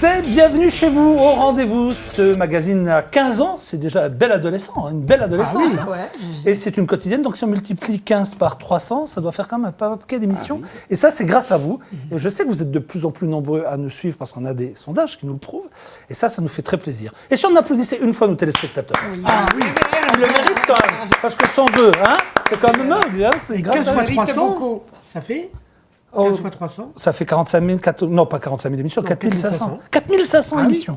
C'est Bienvenue chez vous, au rendez-vous. Ce magazine a 15 ans, c'est déjà un bel adolescent, une belle adolescente. Ah oui, ouais. Et c'est une quotidienne, donc si on multiplie 15 par 300, ça doit faire quand même un paquet d'émissions. Ah oui. Et ça, c'est grâce à vous. Et je sais que vous êtes de plus en plus nombreux à nous suivre parce qu'on a des sondages qui nous le prouvent. Et ça nous fait très plaisir. Et si on applaudissait une fois nos téléspectateurs? Oui. Ah oui, ils le méritent quand même. Parce que sans eux, hein, c'est quand même meugle. Hein, c'est grâce 15 à fois eux. 300, ça fait 15 fois 300. Ça fait 45 000, non pas 45 000 émissions, 4 500. 4 500 émissions.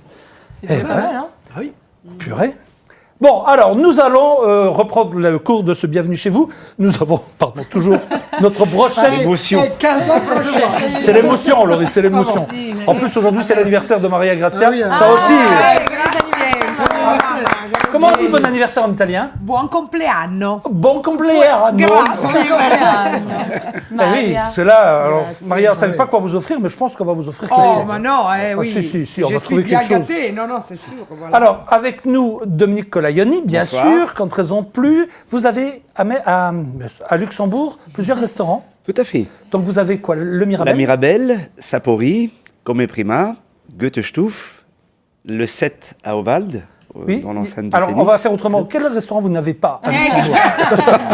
C'est pas mal, hein? Ah oui. Purée. Bon, alors, nous allons reprendre le cours de ce Bienvenue chez vous. Nous avons, pardon, toujours notre brochette. Émotion. 15 ans, ça se voit. C'est l'émotion, Laurie, c'est l'émotion. En plus, aujourd'hui, c'est l'anniversaire de Maria Grazia. Ça aussi. Comment on dit bon anniversaire en italien? Buon compleanno. Bon compleanno. Oui, parce que là, alors, Maria, on ne savait pas quoi vous offrir, mais je pense qu'on va vous offrir quelque chose. Oh, mais non, oui. Si, on va trouver quelque chose. Non, c'est sûr. Voilà. Alors, avec nous, Dominique Colaioni, bien sûr, qu'on ne présente plus. Vous avez à Luxembourg plusieurs restaurants. Tout à fait. Donc vous avez quoi? Le Mirabel? La Mirabel, Sapori, Come Prima, Goethe-Stuf, le 7 à Ovald, oui. dans l'enceinte du Alors, tennis. on va faire autrement. Quel restaurant vous n'avez pas à Luxembourg?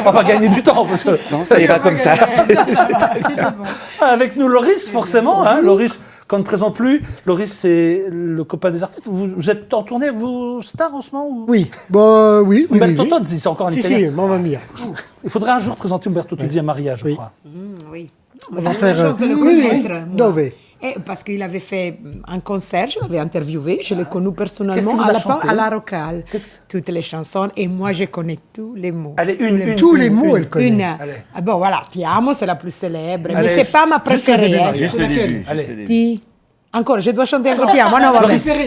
On va gagner du temps. Parce que non, ça ira comme ça. C'est très bien. Avec nous, Loris, forcément. Hein, Loris, qu'on ne présente plus. Loris, c'est le copain des artistes. Vous êtes en tournée, vous, stars, en ce moment ou... Oui. Bah, oui. Umberto Tozzi, c'est encore en italien. Si, mamma mia. Il faudrait un jour présenter Umberto Tozzi à Maria, je crois. Oui. On va faire... de le connaître. Dove? Parce qu'il avait fait un concert, je l'avais interviewé, je l'ai connu personnellement Qu'est-ce que vous a chanté? à la Rocale. Toutes les chansons, et moi je connais tous les mots. Allez, tous les mots, elle connaît. Ah bon, voilà, Ti amo, c'est la plus célèbre, mais c'est pas ma préférée. Juste le début. Ti... Encore, je dois chanter un piano.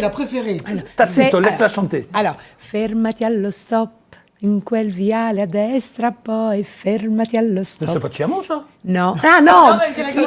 La préférée. Tazzito, laisse-la chanter. Alors, fermati allo stop, in quel viale a destra, poi fermati allo Mais stop. c'est pas Tiamo, ça? Non. Ah non,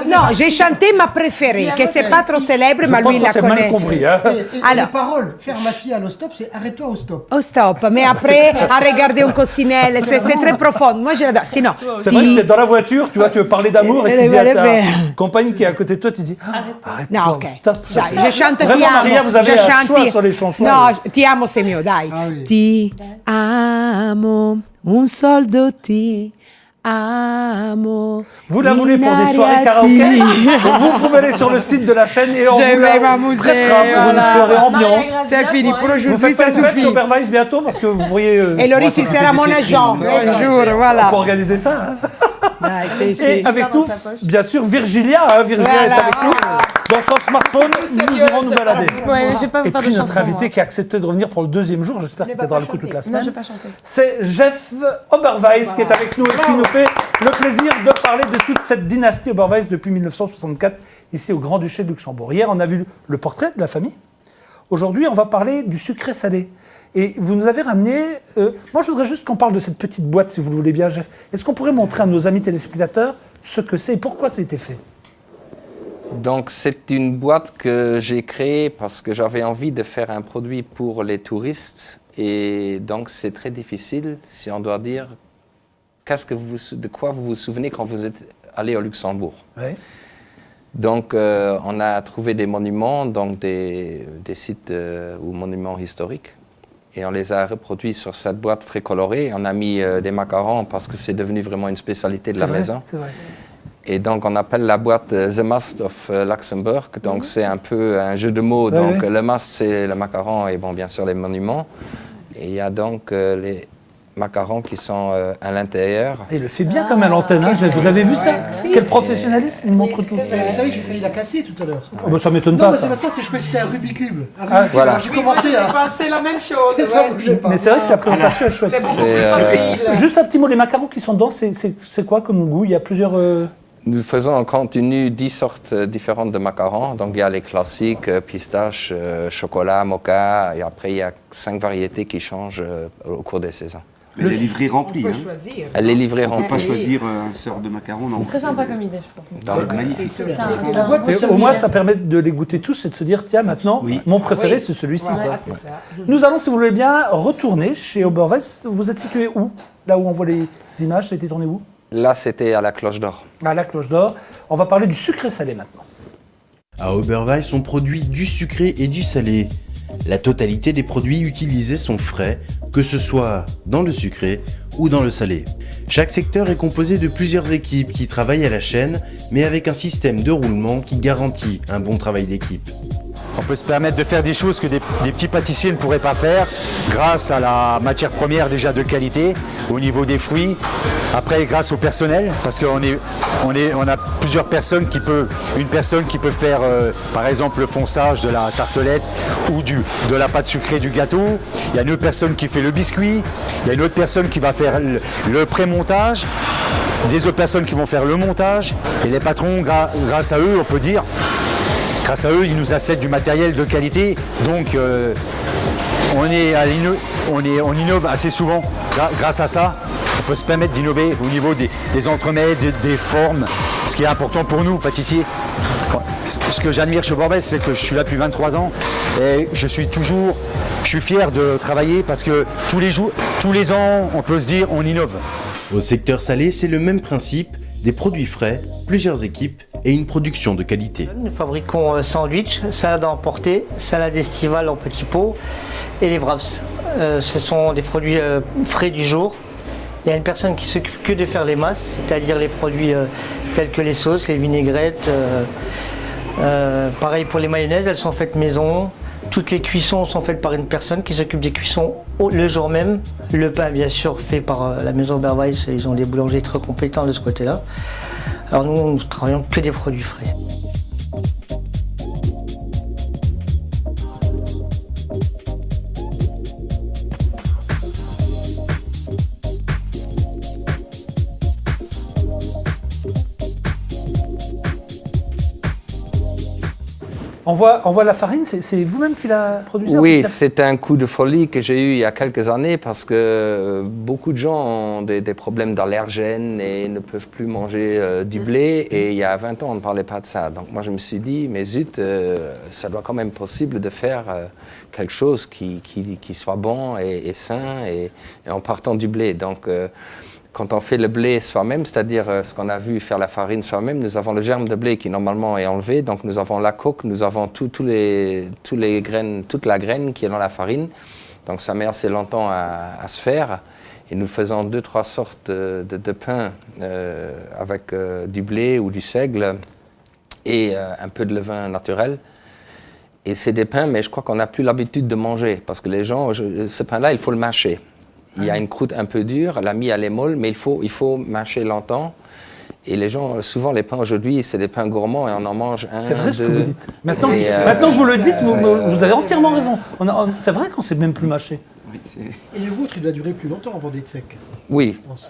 non, j'ai chanté ma préférée, que c'est pas trop célèbre, mais lui il la Je pense qu'on s'est connaît. mal compris. Hein. Et les paroles, fermati allo stop, c'est arrête-toi au stop. Au stop, mais après, à regarder un cossinelle, c'est très profond. Moi, je l'adore. Sinon, C'est vrai que tu es dans la voiture, tu vois, tu veux parler d'amour et tu dis à ta Arrête. compagne qui est à côté de toi, tu dis arrête-toi, non, ok. stop. Dai, je chante Ti Vraiment, amo. Maria, vous avez un choix sur les chansons. No, Ti amo c'est mieux, dai. Ah oui. Ti amo, un soldo ti amo. Vous la voulez pour des soirées karaoké? Vous pouvez aller sur le site de la chaîne et on Je vous vais la m'amuser, prêtera pour une soirée ambiance. C'est fini, pour Vous aujourd'hui, faites pas ça une fête suffit. chez Oberweis bientôt parce que vous pourriez... Et Loris, il sera mon agent, un jour, voilà. Pour organiser ça. Hein. Dai, Et avec nous, bien sûr, Virgilia. Hein, Virgilia Voilà. est avec nous. Dans son smartphone, nous irons nous balader. Ouais, je vais pas vous Et faire puis de notre chansons. invité qui a accepté de revenir pour le deuxième jour, j'espère qu'il tiendra le coup toute la Non, semaine, je vais pas chanter. c'est Jeff Oberweis qui est avec nous et qui nous fait le plaisir de parler de toute cette dynastie Oberweis depuis 1964, ici au Grand-Duché de Luxembourg. Hier, on a vu le portrait de la famille. Aujourd'hui, on va parler du sucré salé. Et vous nous avez ramené... moi, je voudrais juste qu'on parle de cette petite boîte, si vous le voulez bien, Jeff. Est-ce qu'on pourrait montrer à nos amis téléspectateurs ce que c'est et pourquoi ça a été fait? Donc c'est une boîte que j'ai créée parce que j'avais envie de faire un produit pour les touristes et donc c'est très difficile si on doit dire de quoi vous vous souvenez quand vous êtes allé au Luxembourg. Ouais. Donc on a trouvé des monuments, donc des sites ou monuments historiques et on les a reproduits sur cette boîte très colorée. On a mis des macarons parce que c'est devenu vraiment une spécialité de la maison. C'est vrai. Et donc, on appelle la boîte The Mast of Luxembourg. Donc, c'est un peu un jeu de mots. Donc, le mast, c'est le macaron et, bon, bien sûr, les monuments. Et il y a donc les macarons qui sont à l'intérieur. Il le fait bien comme à l'antenne, hein, Jeff. Vous avez vu ça? Quel professionnalisme, il montre tout. Vous savez que j'ai failli la casser tout à l'heure. Oh, bah, ça m'étonne Non, pas, mais ça. c'est pas ça, c'est je croyais que c'était un Rubik's Cube. Voilà. Alors, j'ai commencé à... C'est la même chose. Ça bougeait pas. Mais c'est vrai que la présentation est chouette. Juste un petit mot, les macarons qui sont dedans, c'est quoi comme goût? Il y a plusieurs... Nous faisons en continu 10 sortes différentes de macarons. Donc, il y a les classiques, pistache, chocolat, mocha. Et après, il y a 5 variétés qui changent au cours des saisons. Mais elle est livrée remplie. Hein. choisir. Elle est livrée On ne peut pas remplie. choisir un sort de macaron. Non. Très sympa comme idée, je trouve. Donc, Magnifique. Et la boîte peut Mais au servir. moins, ça permet de les goûter tous et de se dire, tiens, maintenant, Oui. mon préféré, c'est celui-ci. quoi. Voilà, c'est ça. Nous allons, si vous voulez bien, retourner chez Oberweis. Vous êtes situé où? Là où on voit les images, ça a été tourné où? là, c'était à la Cloche d'Or. À la Cloche d'Or. On va parler du sucré salé maintenant. À Oberweis, on produit du sucré et du salé. La totalité des produits utilisés sont frais, que ce soit dans le sucré ou dans le salé. Chaque secteur est composé de plusieurs équipes qui travaillent à la chaîne, mais avec un système de roulement qui garantit un bon travail d'équipe. On peut se permettre de faire des choses que des petits pâtissiers ne pourraient pas faire grâce à la matière première déjà de qualité au niveau des fruits. Après, grâce au personnel, parce qu'on a plusieurs personnes une personne qui peut faire par exemple le fonçage de la tartelette ou de la pâte sucrée du gâteau. Il y a une autre personne qui fait le biscuit. Il y a une autre personne qui va faire le pré-montage. Des autres personnes qui vont faire le montage. Et les patrons, grâce à eux, on peut dire, grâce à eux, ils nous accèdent du matériel de qualité, donc on innove assez souvent. Grâce à ça, on peut se permettre d'innover au niveau des entremets, des formes, ce qui est important pour nous, pâtissiers. Ce que j'admire chez Oberweis, c'est que je suis là depuis 23 ans et je suis fier de travailler parce que tous les ans, on peut se dire, on innove. Au secteur salé, c'est le même principe, des produits frais, plusieurs équipes et une production de qualité. Nous fabriquons sandwich, salade à emporter, salade estivale en petits pots et les wraps. Ce sont des produits frais du jour. Il y a une personne qui s'occupe que de faire les masses, c'est-à-dire les produits tels que les sauces, les vinaigrettes. Pareil pour les mayonnaises, elles sont faites maison. Toutes les cuissons sont faites par une personne qui s'occupe des cuissons le jour même. Le pain, bien sûr, fait par la maison Oberweis. Ils ont des boulangers très compétents de ce côté-là. Alors nous travaillons que des produits frais. On voit la farine, c'est vous-même qui l'a produit? Oui, c'est un coup de folie que j'ai eu il y a quelques années parce que beaucoup de gens ont des problèmes d'allergènes et ne peuvent plus manger du blé. Et il y a 20 ans, on ne parlait pas de ça. Donc moi, je me suis dit, mais zut, ça doit quand même possible de faire quelque chose qui soit bon et sain et en partant du blé. Donc, quand on fait le blé soi-même, c'est-à-dire ce qu'on a vu faire la farine soi-même, nous avons le germe de blé qui normalement est enlevé, donc nous avons la coque, nous avons toutes les graines, toute la graine qui est dans la farine, donc ça met assez longtemps à se faire, et nous faisons 2-3 sortes de pain avec du blé ou du seigle et un peu de levain naturel. Et c'est des pains, mais je crois qu'on n'a plus l'habitude de manger, parce que les gens, ce pain-là, il faut le mâcher. Il y a une croûte un peu dure, la mie elle est molle, mais il faut mâcher longtemps. Et les gens, souvent les pains aujourd'hui, c'est des pains gourmands et on en mange un, C'est vrai ce que deux. vous dites. Maintenant que vous le dites, vous avez entièrement raison. C'est vrai qu'on ne sait même plus mâcher. Et le vôtre, il doit durer plus longtemps avant d'être sec. Oui. je pense.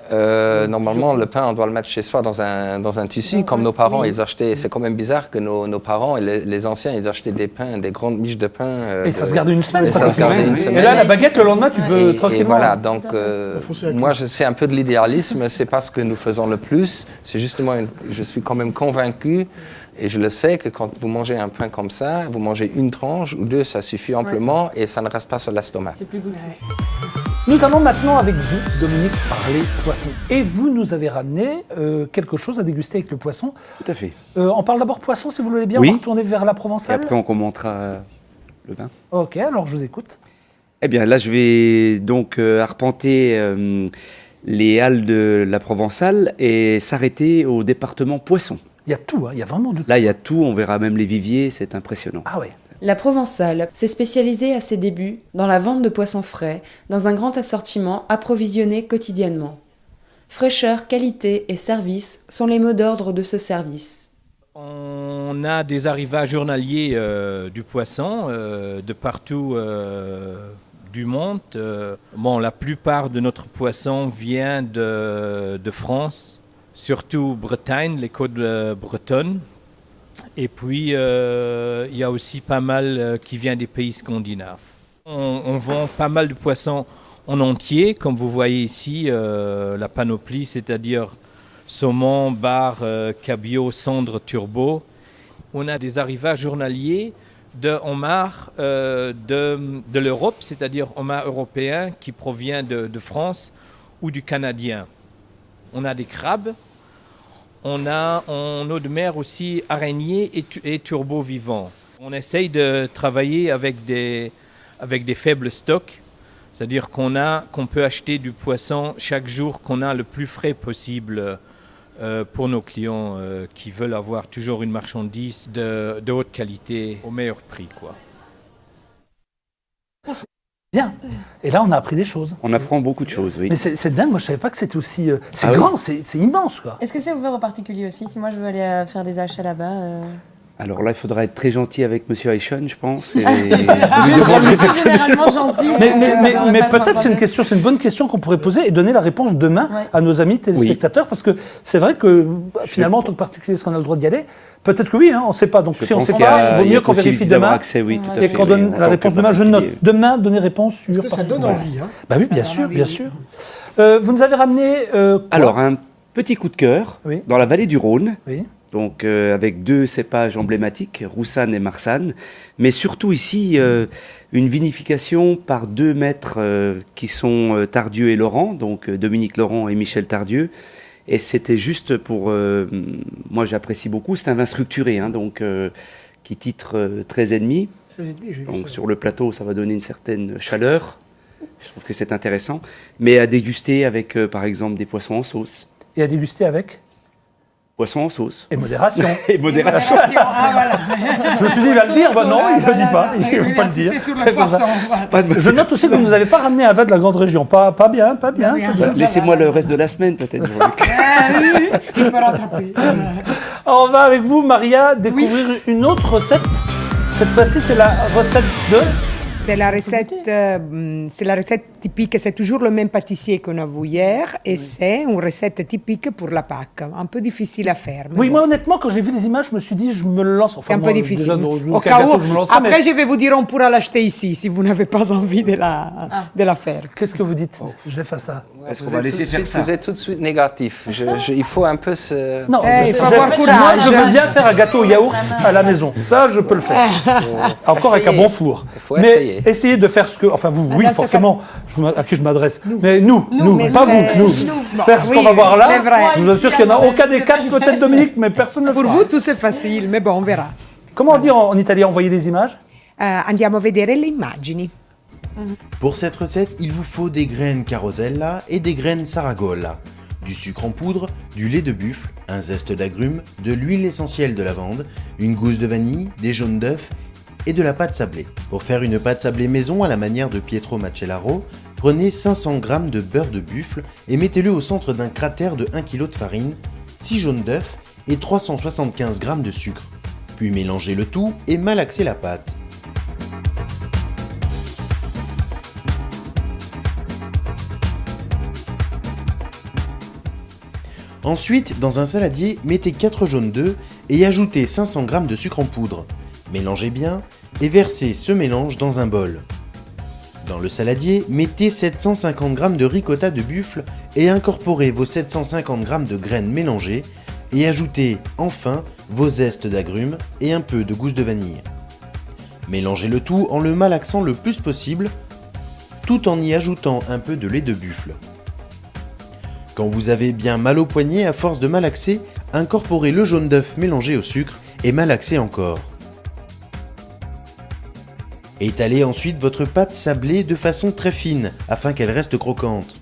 Normalement, le pain, on doit le mettre chez soi dans un tissu, comme nos parents, ils achetaient. C'est quand même bizarre que nos parents, et les anciens, ils achetaient des pains, des grandes miches de pain. Et ça se gardait une semaine. Et ça se gardait une semaine. Et là, la baguette, le lendemain, tu peux Et tranquillement. voilà, donc moi, c'est un peu de l'idéalisme, c'est pas ce que nous faisons le plus. C'est justement, je suis quand même convaincu. Et je le sais que quand vous mangez un pain comme ça, vous mangez une tranche ou deux, ça suffit amplement et ça ne reste pas sur l'estomac. C'est plus goûteux. Nous allons maintenant avec vous, Dominique, parler poisson. Et vous nous avez ramené quelque chose à déguster avec le poisson. Tout à fait. On parle d'abord poisson, si vous voulez bien. Oui. On va retourner vers la Et provençale. après, on commentera le vin. Ok, alors je vous écoute. Eh bien, là, je vais donc arpenter les halles de la Provençale et s'arrêter au département Poisson. Il y a tout, hein, il y a vraiment de tout. Là, il y a tout, on verra même les viviers, c'est impressionnant. Ah ouais. La Provençale s'est spécialisée à ses débuts dans la vente de poissons frais, dans un grand assortiment approvisionné quotidiennement. Fraîcheur, qualité et service sont les mots d'ordre de ce service. On a des arrivages journaliers du poisson de partout du monde. La plupart de notre poisson vient de France, surtout Bretagne, les côtes bretonnes. Et puis, il y a aussi pas mal qui vient des pays scandinaves. On vend pas mal de poissons en entier, comme vous voyez ici, la panoplie, c'est-à-dire saumon, bar, cabillaud, cendre, turbo. On a des arrivages journaliers de homards de l'Europe, c'est-à-dire homards européens qui provient de France ou du Canadien. On a des crabes. On a en eau de mer aussi araignées et turbo vivants. On essaye de travailler avec des faibles stocks, c'est-à-dire qu'on peut acheter du poisson chaque jour qu'on a le plus frais possible pour nos clients qui veulent avoir toujours une marchandise de haute qualité au meilleur prix, quoi. Bien. Et là, on a appris des choses. On apprend beaucoup de choses, oui. Mais c'est dingue, moi je savais pas que c'était aussi... c'est Ah oui. grand, c'est immense, quoi. Est-ce que c'est ouvert aux particuliers aussi? Si moi je veux aller faire des achats là-bas. Alors là, il faudra être très gentil avec Monsieur Eichon, je pense. Et Je suis généralement gentille. Mais peut-être c'est une bonne question qu'on pourrait poser et donner la réponse demain à nos amis téléspectateurs, parce que c'est vrai que finalement, en tant que particulier, est-ce qu'on a le droit d'y aller? Peut-être que oui, hein, on ne sait pas. Donc si on ne sait pas, il vaut mieux qu'on vérifie demain accès, oui, tout à et fait, qu'on donne la réponse demain. Je note demain, donner réponse sur... Parce que ça donne envie. Hein. Bah oui, bien sûr, bien sûr. Vous nous avez ramené quoi? Alors, un petit coup de cœur dans la vallée du Rhône. Oui. Donc avec 2 cépages emblématiques, Roussanne et Marsanne, mais surtout ici une vinification par 2 maîtres qui sont Tardieu et Laurent, donc Dominique Laurent et Michel Tardieu. Et c'était juste pour... moi j'apprécie beaucoup, c'est un vin structuré, hein, donc qui titre 13,5. Donc sur le plateau ça va donner une certaine chaleur, je trouve que c'est intéressant, mais à déguster avec par exemple des poissons en sauce. Et à déguster avec poisson en sauce. Et modération. Et modération. Ah, voilà. Je me suis dit, il va le dire. Non, il ne le dit pas. Il ne veut pas le dire. C'est pour ça. Je note aussi que vous ne nous avez pas ramené un vin de la grande région. Pas bien. Laissez-moi le reste de la semaine, peut-être. Oui, il peut rattraper. On va avec vous, Maria, découvrir une autre recette. Cette fois-ci, c'est la recette de... C'est la recette typique, c'est toujours le même pâtissier qu'on a vu hier et c'est une recette typique pour la Pâques, un peu difficile à faire. Oui, bon. moi honnêtement, quand j'ai vu les images, je me suis dit, je me lance. Enfin, C'est un peu difficile. Déjà, Au cas où, après, je vais vous dire, on pourra l'acheter ici si vous n'avez pas envie de la faire. Qu'est-ce que vous dites? Je vais faire ça. Est-ce qu'on va laisser faire ça? Vous êtes tout de suite négatif. Il faut un peu se... Non, il faut avoir courage. Moi, je veux bien faire un gâteau au yaourt à la maison. Ça, je peux le faire. Encore avec un bon four. Il faut mais essayer. Essayez de faire ce que... Enfin, vous, oui, forcément, à qui je m'adresse. Mais nous, pas vous, nous. Faire ce qu'on va voir là. Je vous assure qu'il n'y en a aucun des 4, peut-être Dominique, mais personne ne le fera. Pour vous, tout c'est facile, mais bon, on verra. Comment on dit en italien, envoyer des images? Andiamo a vedere le immagini. Pour cette recette, il vous faut des graines Carosella et des graines Saragolla, du sucre en poudre, du lait de buffle, un zeste d'agrumes, de l'huile essentielle de lavande, une gousse de vanille, des jaunes d'œufs et de la pâte sablée. Pour faire une pâte sablée maison à la manière de Pietro Macellaro, prenez 500 g de beurre de buffle et mettez-le au centre d'un cratère de 1 kg de farine, 6 jaunes d'œufs et 375 g de sucre. Puis mélangez le tout et malaxez la pâte. Ensuite, dans un saladier, mettez 4 jaunes d'œufs et ajoutez 500 g de sucre en poudre. Mélangez bien et versez ce mélange dans un bol. Dans le saladier, mettez 750 g de ricotta de buffle et incorporez vos 750 g de graines mélangées et ajoutez enfin vos zestes d'agrumes et un peu de gousse de vanille. Mélangez le tout en le malaxant le plus possible, tout en y ajoutant un peu de lait de buffle. Quand vous avez bien mal au poignet à force de malaxer, incorporez le jaune d'œuf mélangé au sucre et malaxez encore. Étalez ensuite votre pâte sablée de façon très fine afin qu'elle reste croquante.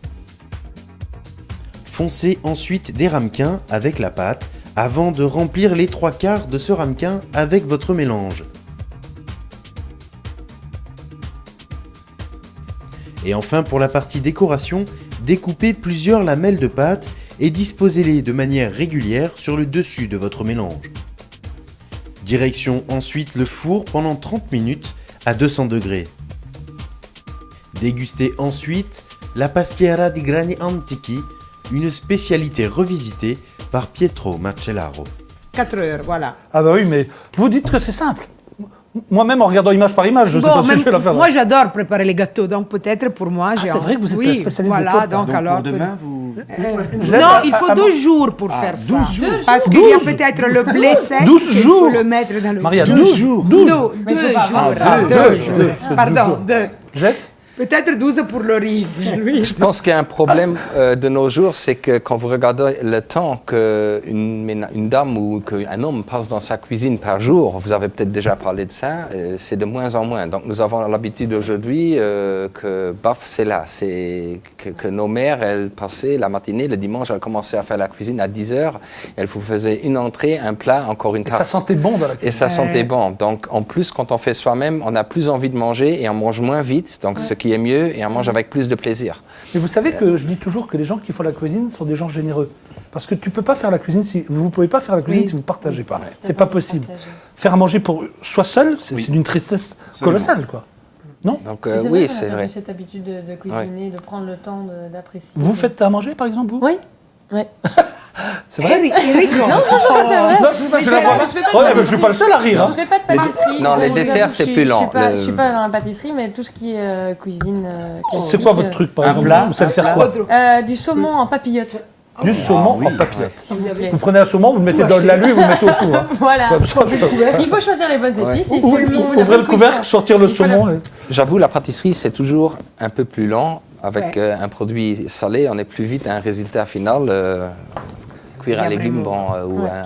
Foncez ensuite des ramequins avec la pâte avant de remplir les 3/4 de ce ramequin avec votre mélange. Et enfin pour la partie décoration, découpez plusieurs lamelles de pâte et disposez-les de manière régulière sur le dessus de votre mélange. Direction ensuite le four pendant 30 minutes à 200 degrés. Dégustez ensuite la pastiera di grani antichi, une spécialité revisitée par Pietro Macellaro. 4 heures, voilà. Ah bah oui, mais vous dites que c'est simple. Moi-même, en regardant image par image, je ne sais pas si je vais la faire. Moi, j'adore préparer les gâteaux, donc peut-être pour moi... c'est vrai que vous êtes spécialiste des voilà, tortes. donc alors... Pour demain, vous... non, il faut 12 jours pour faire ça. 12 jours. Parce qu'il y a peut-être le blé sec, 12 il jours. faut le mettre dans le... Maria, 12 jours. 2 jours. Pardon, 2. Jeff? Peut-être 12 pour le riz. Lui. Je pense qu'il y a un problème de nos jours, c'est que quand vous regardez le temps qu'une dame ou qu'un homme passe dans sa cuisine par jour, vous avez peut-être déjà parlé de ça, c'est de moins en moins. Donc nous avons l'habitude aujourd'hui que c'est là. C'est que nos mères, elles passaient la matinée, le dimanche, elles commençaient à faire la cuisine à 10h. Elles vous faisaient une entrée, un plat, encore une tarte. Et ça sentait bon dans la cuisine. Et ça sentait bon. Donc en plus, quand on fait soi-même, on a plus envie de manger et on mange moins vite. Donc ce qui est mieux, et on mange avec plus de plaisir. Mais vous savez que je dis toujours que les gens qui font la cuisine sont des gens généreux. Parce que tu peux pas faire la cuisine si vous ne pouvez pas faire la cuisine si vous ne partagez pas. C'est pas possible. Faire à manger pour soi seul, c'est d'une tristesse colossale, quoi. Non? Donc oui, c'est vrai. Cette habitude de cuisiner, de prendre le temps d'apprécier. Vous faites à manger, par exemple, vous? Oui. Oui. C'est vrai? Eric, non, c'est vrai. Non, je suis pas le seul à rire. Je fais pas de pâtisserie. Non, les desserts, c'est plus lent. Je suis pas dans la pâtisserie, mais tout ce qui est cuisine classique. C'est quoi votre truc, par exemple? Vous savez faire quoi? Du saumon en papillote. Du saumon en papillote. S'il vous plaît. Vous prenez un saumon, vous le mettez dans de l'alu et vous le mettez au four. Hein. Voilà. Il faut choisir les bonnes épices. Ouvrez le couvercle, sortir le saumon. J'avoue, la pâtisserie, c'est toujours un peu plus lent. Avec un produit salé, on est plus vite à un résultat final. Cuire un légume, ou un...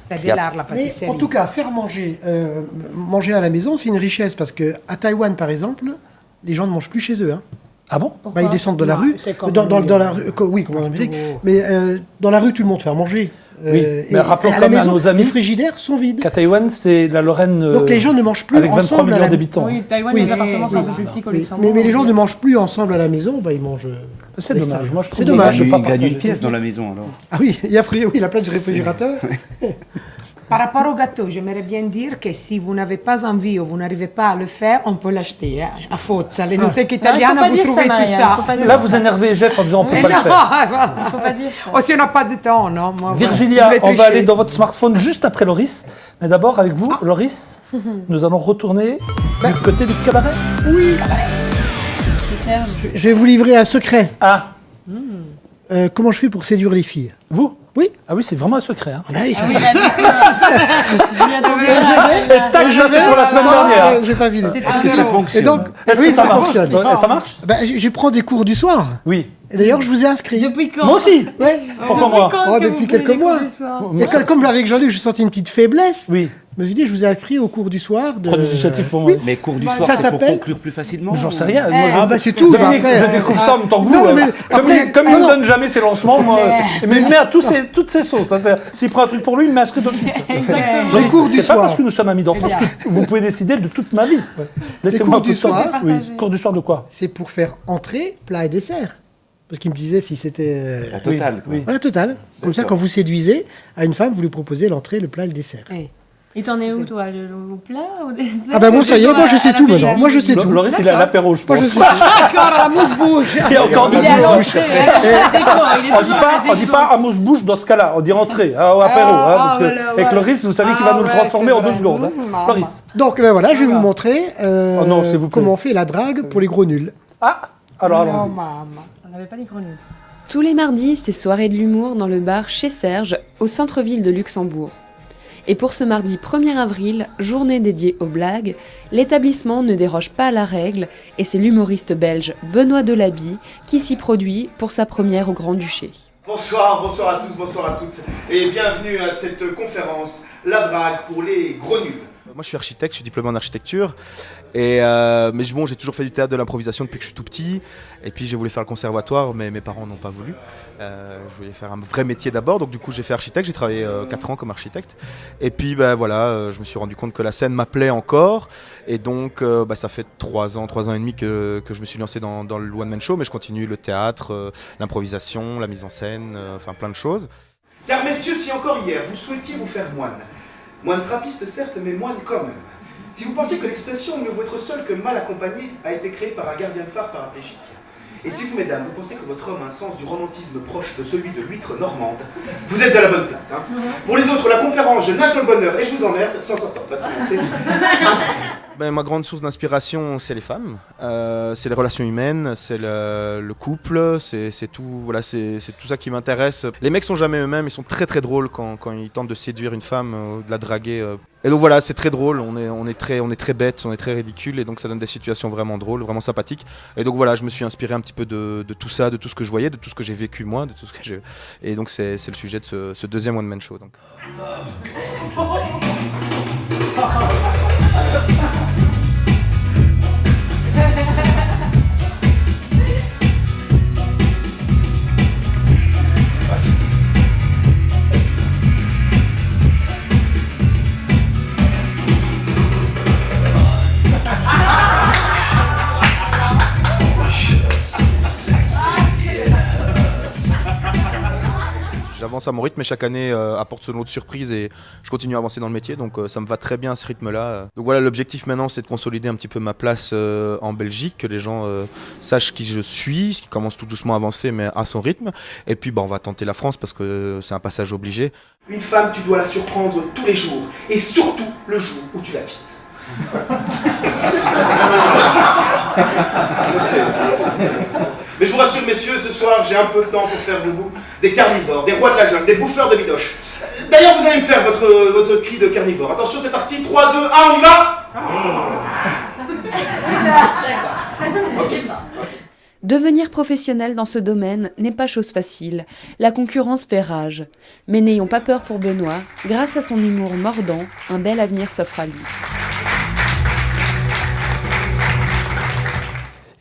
Ça délarre la Mais pâtisserie. en tout cas, faire manger à la maison, c'est une richesse parce qu'à Taïwan, par exemple, les gens ne mangent plus chez eux. Hein. Ah bon? Ils descendent de la rue. Dans la rue, oui, comme en Amérique. Mais dans la rue, tout le monde fait à manger. Oui, mais rappelons quand même à nos amis, les frigidaires sont vides. Qu'à Taïwan, c'est la Lorraine. Donc les gens ne mangent plus avec 23 ensemble millions d'habitants. Oui, Taïwan, les appartements sont un peu plus petits qu'au Luxembourg. Mais les gens ne mangent plus ensemble à la maison, ils mangent. C'est dommage. Moi, je trouve dommage de pas Il gagne partager. une pièce dans la maison alors. Ah oui, il y a la place du réfrigérateur. Par rapport au gâteau, j'aimerais bien dire que si vous n'avez pas envie ou vous n'arrivez pas à le faire, on peut l'acheter. Hein, à Fozza, l'Enoteca Italiana, vous trouvez tout ça. Là, vous énervez Jeff en disant on ne peut pas le faire. Il ne faut pas dire ça. Oh, si on n'a pas de temps, non. Moi, Virgilia, on va aller dans votre smartphone juste après Loris. Mais d'abord, avec vous, Loris, nous allons retourner du côté du cabaret. Oui. Je vais vous livrer un secret. Ah. Comment je fais pour séduire les filles? Vous? Oui. Ah oui, c'est vraiment un secret. Hein. Ah oui, Je viens Et tac, ça c'est pour la semaine dernière. J'ai pas vu. Est-ce que ça fonctionne? Est-ce que ça marche? Ça marche? Je prends des cours du soir. Oui. Et d'ailleurs, je vous ai inscrit. Depuis quand? Moi aussi. Ouais. Pourquoi moi? Depuis quelques mois. Et comme avec Jean-Luc, je sentais une petite faiblesse. Oui. Je me suis dit, je vous ai inscrit au cours du soir. Trop d'initiative pour moi. Mais cours du soir, Ça c'est pour s'appelle- conclure plus facilement? J'en sais rien. C'est tout. Dominique, je découvre ça en même temps que vous. Non, mais Comme il ne donne jamais ses lancements, moi, mais il met à toutes ses sauces. S'il prend un truc pour lui, il met inscrit d'office. Exactement. Les cours du C'est pas soir. parce que nous sommes amis d'enfance que vous pouvez décider de toute ma vie. Laissez-moi cours du tout le temps. soir. Oui. Cours du soir de quoi? C'est pour faire entrée, plat et dessert. Parce qu'il me disait si c'était... La totale, quoi. Oui. Voilà, total. Comme ça, quand vous séduisez à une femme, vous lui proposez l'entrée, le plat et le dessert. Et t'en es où, toi? Au plat, au dessert? Ah bah moi, ça y est, moi je sais tout maintenant. Moi je sais tout. Loris, il est à l'apéro, je pense. D'accord, la mousse-bouche. Il y a encore de Il est à mousse-bouche. l'entrée. On dit pas amuse-bouche dans ce cas-là, on dit entrée, au apéro. Parce que avec Loris, vous savez qu'il va nous le transformer en 2 secondes. Hein. Loris. Donc ben voilà, je vais vous montrer non, s'il vous plaît. comment on fait la drague pour les gros nuls. Ah, alors allons-y. On n'avait pas les grenouilles. Tous les mardis, c'est soirée de l'humour dans le bar Chez Serge, au centre-ville de Luxembourg. Et pour ce mardi 1er avril, journée dédiée aux blagues, l'établissement ne déroge pas à la règle et c'est l'humoriste belge Benoît Delaby qui s'y produit pour sa première au Grand-Duché. Bonsoir à tous, bonsoir à toutes et bienvenue à cette conférence La drague pour les gros nuls. Moi je suis architecte, je suis diplômé en architecture, mais bon, j'ai toujours fait du théâtre, de l'improvisation depuis que je suis tout petit, et puis j'ai voulu faire le conservatoire, mais mes parents n'ont pas voulu. Je voulais faire un vrai métier d'abord, donc du coup j'ai fait architecte, j'ai travaillé 4 ans comme architecte, et puis voilà, je me suis rendu compte que la scène m'appelait encore, et donc ça fait 3 ans et demi que je me suis lancé dans le one-man show, mais je continue le théâtre, l'improvisation, la mise en scène, enfin plein de choses. Car messieurs, si encore hier vous souhaitiez vous faire moine trappiste certes, mais moine quand même. Si vous pensiez que l'expression « mieux vaut être seul que mal accompagné » a été créée par un gardien de phare paraplégique. Et si vous, mesdames, vous pensez que votre homme a un sens du romantisme proche de celui de l'huître normande, vous êtes à la bonne place. Hein. Pour les autres, la conférence « Je nage dans le bonheur et je vous emmerde » s'en sortant. Ma grande source d'inspiration, c'est les femmes, c'est les relations humaines, c'est le couple, c'est tout, voilà, c'est tout ça qui m'intéresse. Les mecs sont jamais eux-mêmes, ils sont très très drôles quand ils tentent de séduire une femme, de la draguer. Et donc voilà, c'est très drôle, on est très bêtes, on est très ridicules, et donc ça donne des situations vraiment drôles, vraiment sympathiques. Et donc voilà, je me suis inspiré un petit peu de tout ça, de tout ce que je voyais, de tout ce que j'ai vécu moi, de tout ce que j'ai... Et donc c'est le sujet de ce deuxième One Man Show. Donc. J'avance à mon rythme et chaque année apporte son lot de surprises et je continue à avancer dans le métier, donc ça me va très bien ce rythme-là. Donc voilà, l'objectif maintenant c'est de consolider un petit peu ma place en Belgique, que les gens sachent qui je suis, qui commence tout doucement à avancer mais à son rythme. Et puis on va tenter la France parce que c'est un passage obligé. Une femme, tu dois la surprendre tous les jours et surtout le jour où tu la quittes. Mais je vous rassure messieurs, ce soir j'ai un peu de temps pour faire de vous des carnivores, des rois de la jungle, des bouffeurs de bidoches. D'ailleurs vous allez me faire votre cri de carnivore. Attention, c'est parti, 3, 2, 1, on y va. Devenir professionnel dans ce domaine n'est pas chose facile. La concurrence fait rage. Mais n'ayons pas peur pour Benoît. Grâce à son humour mordant, un bel avenir s'offre à lui.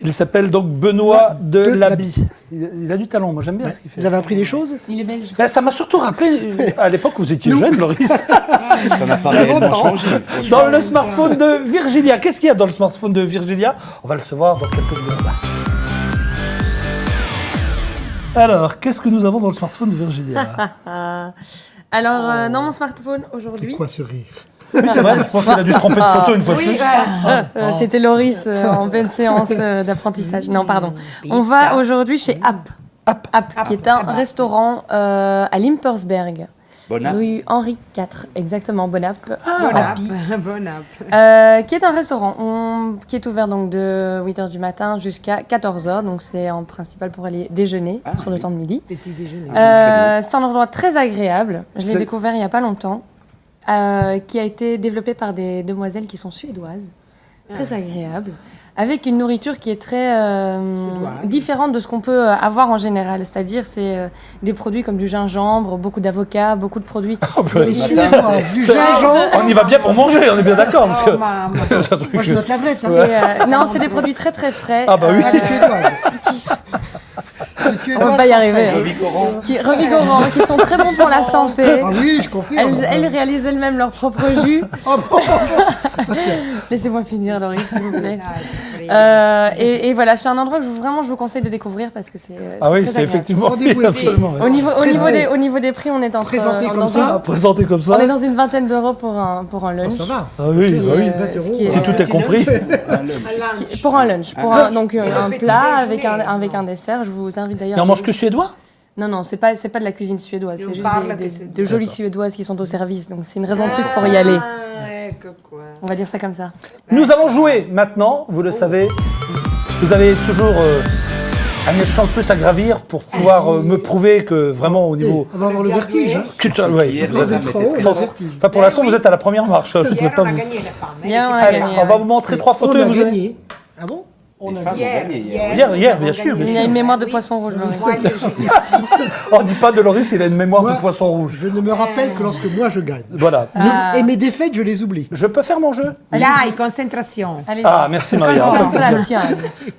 Il s'appelle donc Benoît de Laby. Il a du talent, moi j'aime bien ce qu'il fait. Vous avez appris des choses? Il est belge. Ça m'a surtout rappelé, à l'époque vous étiez jeune, Loris. Ça n'a pas réellement changé. Dans le smartphone de Virgilia. Qu'est-ce qu'il y a dans le smartphone de Virgilia? On va le savoir dans quelques secondes. Alors, qu'est-ce que nous avons dans le smartphone de Virgilia? Alors, dans mon smartphone aujourd'hui... Quoi ce rire? Oui, c'est vrai, je pense qu'elle a dû se tromper de photo une fois de plus. C'était Loris en pleine séance d'apprentissage. Non, pardon. On va aujourd'hui chez App, qui est un restaurant à Limpersberg. Bonap. Rue Henri IV, exactement, Bonap. Bonap. Qui est un restaurant qui est ouvert donc de 8h du matin jusqu'à 14h. Donc c'est en principal pour aller déjeuner sur le temps de midi. Petit déjeuner. C'est un endroit très agréable. Je l'ai découvert il n'y a pas longtemps. Qui a été développé par des demoiselles qui sont suédoises. Très agréable. Avec une nourriture qui est très différente de ce qu'on peut avoir en général. C'est-à-dire, c'est des produits comme du gingembre, beaucoup d'avocats, beaucoup de produits. Du gingembre. On y va bien pour manger, on est bien d'accord. Parce que... Moi, je note l'adresse. Non, c'est des produits très très frais. Ah bah oui. On va pas y arriver. Revigorants, qui sont très bons pour la santé. Ah oui, je confirme. Elles réalisent elles-mêmes leur propre jus. Laissez-moi finir, Laurie, s'il vous plaît. Et voilà, c'est un endroit que je vous conseille de découvrir parce que c'est ah oui, très c'est agréable. effectivement. Oui, absolument. Au niveau des prix, on est présenté comme ça. On est dans une vingtaine d'euros pour un lunch. Ça va. Ah oui, bah oui. Si tout est compris. Pour un lunch, donc un plat avec un dessert. Je vous invite d'ailleurs. Et on mange que suédois? Non, c'est pas de la cuisine suédoise, c'est juste de jolies suédoises qui sont au service, donc c'est une raison de plus pour y aller. On va dire ça comme ça. Nous allons jouer maintenant, vous le savez. Vous avez toujours un échelon de plus à gravir pour pouvoir me prouver que vraiment au niveau... On va avoir le vertige. Enfin, pour l'instant, vous êtes à la première marche. Je ne vais pas vous... On va vous montrer 3 photos. On a gagné. Ah bon? Hier, bien sûr. Il a une mémoire de poisson rouge, Loris. On ne dit pas de Loris, il a une mémoire de poisson rouge. Je ne me rappelle que lorsque moi je gagne. Voilà. Et mes défaites, je les oublie. Je peux faire mon jeu? Dai, concentration. Ah, merci Maria.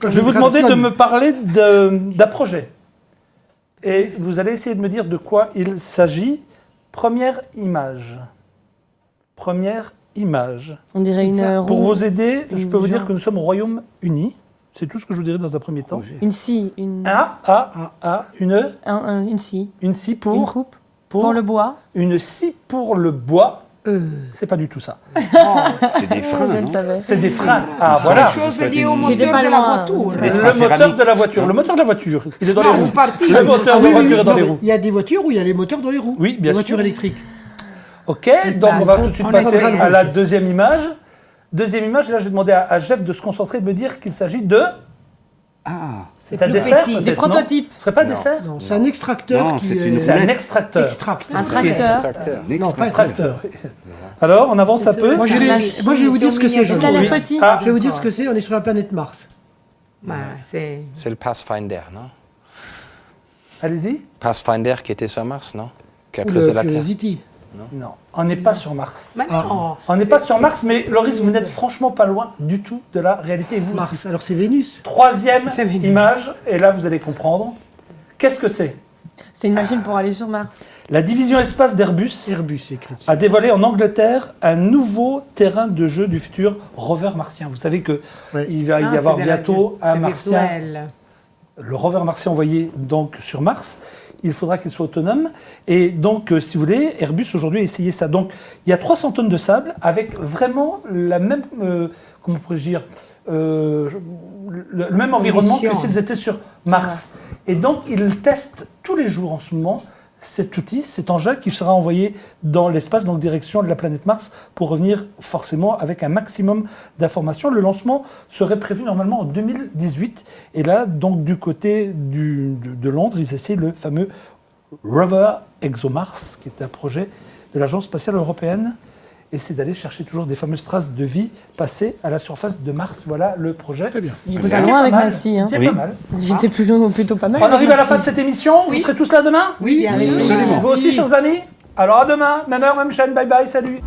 Je vais vous demander de me parler d'un projet. Et vous allez essayer de me dire de quoi il s'agit. Première image. On dirait une roue. Pour vous aider, je peux vous dire que nous sommes au Royaume-Uni. C'est tout ce que je vous dirais dans un premier temps. Une scie. Une scie. Une scie pour... Une coupe. Pour le bois. Une scie pour le bois. C'est pas du tout ça. C'est des freins. C'est des freins. Ah, voilà. Chose liée au moteur de la voiture. Le moteur de la voiture. Le moteur de la voiture. Il est dans les roues. Le moteur de la voiture est dans les roues. Il y a des voitures où il y a les moteurs dans les roues. Oui, bien sûr. Les voitures électriques. Ok, donc on va tout de suite passer à la deuxième image. Deuxième image, et là je vais demander à Jeff de se concentrer et de me dire qu'il s'agit de... Ah, c'est un dessert peut-être, Des prototypes. Ce serait pas un dessert? Non, c'est un extracteur Non, qui C'est un extracteur. extracte. Un tracteur. Non, pas un Tracteur. Alors, on avance un peu. Moi, je vais vous dire ce que c'est. Et ça a l'air petit. Ah. Je vais vous dire ce que c'est. On est sur la planète Mars. Bah, c'est... C'est le Pathfinder, non? Allez-y. Pathfinder qui était sur Mars, non? Qui a Ou creusé le la Terre. Curiosity. Non, on n'est pas sur Mars. Bah non. On n'est pas sur Mars, mais Loris, vous n'êtes franchement pas loin du tout de la réalité. Et vous Mars. aussi. Alors c'est Vénus. Troisième C'est Vénus. image, et là vous allez comprendre. Qu'est-ce que c'est? C'est une machine pour aller sur Mars. La division espace d'Airbus Airbus écrit. a dévoilé en Angleterre un nouveau terrain de jeu du futur rover martien. Vous savez que Ouais. il va y Ah, avoir c'est bientôt un c'est martien, virtuel. le rover martien envoyé donc sur Mars. Il faudra qu'il soit autonome. Et donc, si vous voulez, Airbus aujourd'hui a essayé ça. Donc, il y a 300 tonnes de sable avec vraiment la même, comment pourrais-je dire, le même environnement que Conditions. s'ils étaient sur Mars. Et donc, ils testent tous les jours en ce moment cet outil, cet engin qui sera envoyé dans l'espace, donc direction de la planète Mars, pour revenir forcément avec un maximum d'informations. Le lancement serait prévu normalement en 2018. Et là, donc du côté de Londres, ils essaient le fameux Rover ExoMars, qui est un projet de l'Agence spatiale européenne. Et c'est d'aller chercher toujours des fameuses traces de vie passées à la surface de Mars. Voilà le projet. Très bien. J'étais pas loin avec Massy. Hein. C'est pas mal. J'étais plutôt pas mal. On avec arrive à la Massy. fin de cette émission. Vous serez tous là demain? Oui, Bien sûr. Vous aussi, chers amis. Alors à demain, même heure, même chaîne. Bye bye, salut.